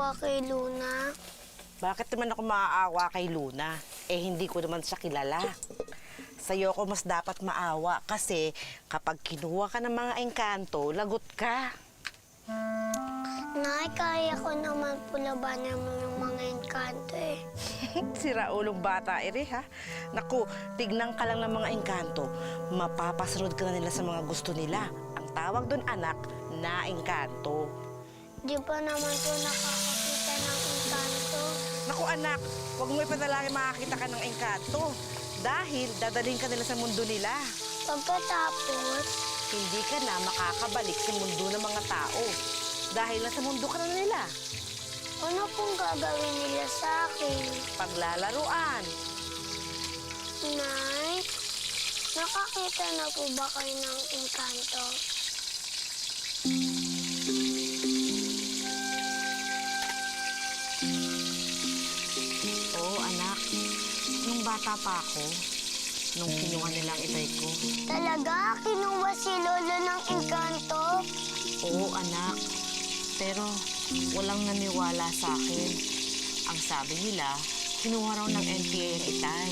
maawa kay Luna? Bakit naman ako maaawa kay Luna? Eh, hindi ko naman siya kilala. Sa'yo ko mas dapat maawa kasi kapag kinuha ka ng mga engkanto, lagot ka. Nay, kaya ko naman po labanan mo yung mga engkanto eh. Sira ulong bata, ere ha? Naku, tignan ka lang ng mga engkanto. Mapapasunod ka na nila sa mga gusto nila. Ang tawag doon, anak, na engkanto. Di ba naman po nakakakita ng engkanto? Naku anak, huwag mo ipadalangin makakita ka ng engkanto. Dahil dadalhin ka nila sa mundo nila. Pagkatapos, Hindi ka na makakabalik sa mundo ng mga tao. Dahil nasa mundo ka na nila. ano pong gagawin nila sa akin? Paglalaruan. Nay, nakakita na po ba kayo ng engkanto? Oo anak, nung bata pa ako, nung kinuha nilang itay ko. Talaga? Kinuha si Lolo ng engkanto? Oo anak, pero walang naniwala sa akin. Ang sabi nila, kinuha raw ng NPA ang itay.